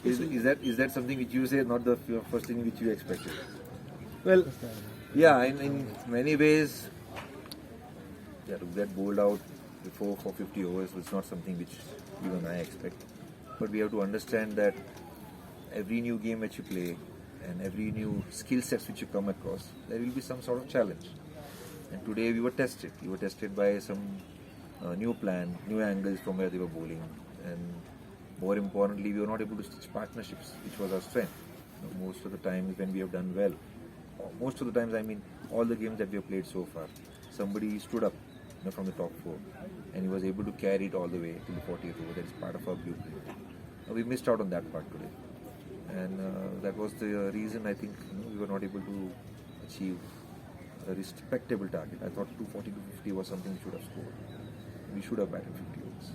Is that something which you say, not the first thing which you expected? Well, yeah, in many ways, yeah, to get bowled out before for 50 overs was not something which even I expect. But we have to understand that every new game which you play and every new skill sets which you come across, there will be some sort of challenge. And today we were tested. We were tested by some new plan, new angles from where they were bowling, and more importantly, we were not able to stitch partnerships, which was our strength. Most of the times when we have done well, most of the times I mean all the games that we have played so far, somebody stood up from the top four and he was able to carry it all the way to the 40th over. That is part of our blueprint. We missed out on that part today, and that was the reason I think we were not able to achieve a respectable target. I thought 240 to 50 was something we should have scored. We should have batted 50 overs.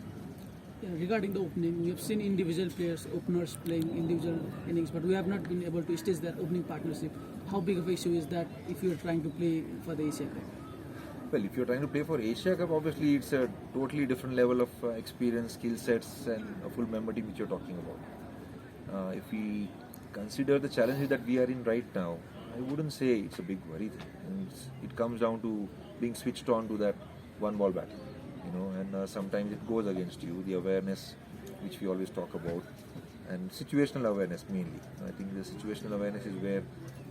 Yeah, regarding the opening, we have seen individual players, openers playing individual innings, but we have not been able to stitch that opening partnership. How big of an issue is that if you are trying to play for the Asia Cup? Well, if you're trying to play for Asia Cup, obviously it's a totally different level of experience, skill sets, and a full member team which you're talking about. If we consider the challenges that we are in right now, I wouldn't say it's a big worry. It comes down to being switched on to that one ball battle, and sometimes it goes against you. The awareness, which we always talk about, and situational awareness mainly. I think the situational awareness is where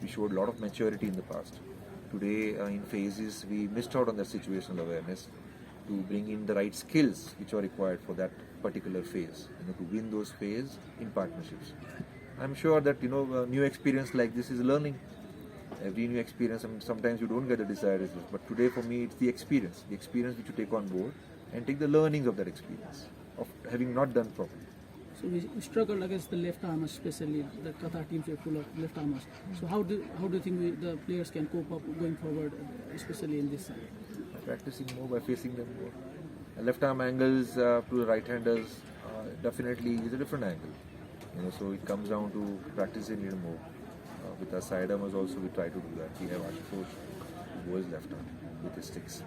we showed a lot of maturity in the past. Today, in phases, we missed out on that situational awareness to bring in the right skills which are required for that particular phase, to win those phases in partnerships. I'm sure that new experience like this is learning. Every new experience, I mean, sometimes you don't get the desired results, but today for me it's the experience which you take on board and take the learnings of that experience of having not done properly. So we struggled against the left armers, especially the Qatar teams were full of left armers. So how do you think the players can cope up going forward, especially in this side? Practicing more by facing them more. Left arm angles to the right-handers definitely is a different angle. So it comes down to practicing a little more. With our side armers also we try to do that. We have Ashutosh who bowls left arm with his sticks.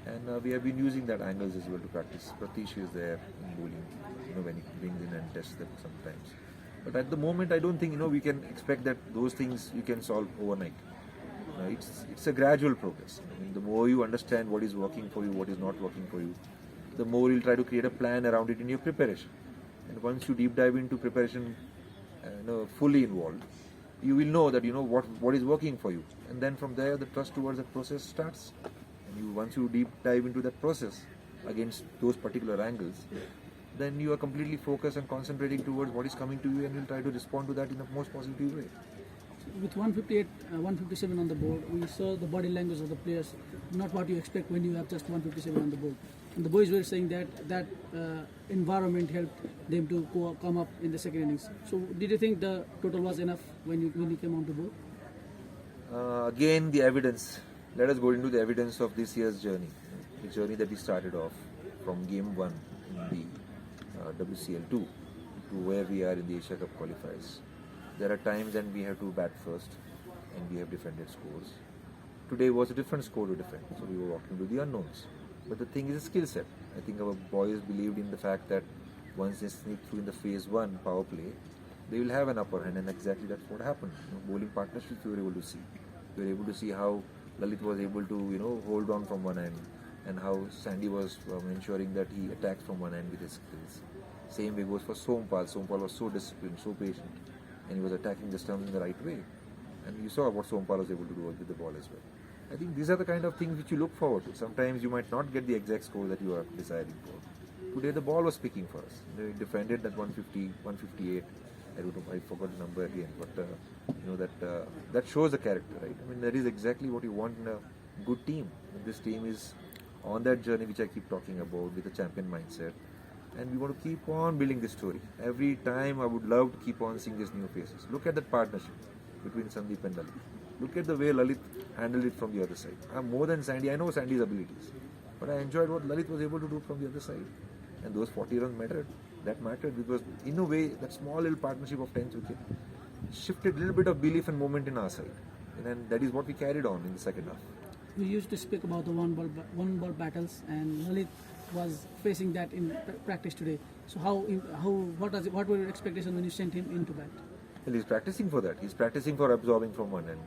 And we have been using that angles as well to practice. Pratish is there in bowling, when he brings in and tests them sometimes. But at the moment, I don't think we can expect that those things you can solve overnight. It's a gradual progress. I mean, the more you understand what is working for you, what is not working for you, the more you'll try to create a plan around it in your preparation. And once you deep dive into preparation, fully involved, you will know that what is working for you, and then from there the trust towards that process starts. And once you deep dive into that process against those particular angles, then you are completely focused and concentrating towards what is coming to you, and you'll try to respond to that in the most positive way. With 158, 157 on the board, we saw the body language of the players, not what you expect when you have just 157 on the board. And the boys were saying that environment helped them to come up in the second innings. So did you think the total was enough when you came on the board? Again, the evidence. Let us go into the evidence of this year's journey. The journey that we started off from game 1 in the WCL 2 to where we are in the Asia Cup qualifiers. There are times when we have to bat first and we have defended scores. Today was a different score to defend, so we were walking to the unknowns. But the thing is a skill set. I think our boys believed in the fact that once they sneak through in the phase 1 power play, they will have an upper hand, and exactly that's what happened. Bowling partnerships we were able to see. We were able to see how Lalit was able to hold on from one end, and how Sandy was ensuring that he attacks from one end with his skills. Same way goes for Sompal. Sompal was so disciplined, so patient, and he was attacking the stumps in the right way. And you saw what Sompal was able to do with the ball as well. I think these are the kind of things which you look forward to. Sometimes you might not get the exact score that you are desiring for. Today the ball was speaking for us. He defended that 150, 158. I don't know, I forgot the number again, but that shows the character, right? I mean, that is exactly what you want in a good team. And this team is on that journey which I keep talking about with a champion mindset, and we want to keep on building this story. Every time I would love to keep on seeing these new faces. Look at that partnership between Sandeep and Lalit. Look at the way Lalit handled it from the other side. I'm more than Sandy. I know Sandy's abilities, but I enjoyed what Lalit was able to do from the other side. And those 40 runs mattered. That mattered because, in a way, that small little partnership of 10th wicket shifted a little bit of belief and moment in our side. And that is what we carried on in the second half. We used to speak about the one ball battles, and Lalit was facing that in practice today. So what were your expectations when you sent him into bat? Well, he's practicing for that. He's practicing for absorbing from one end.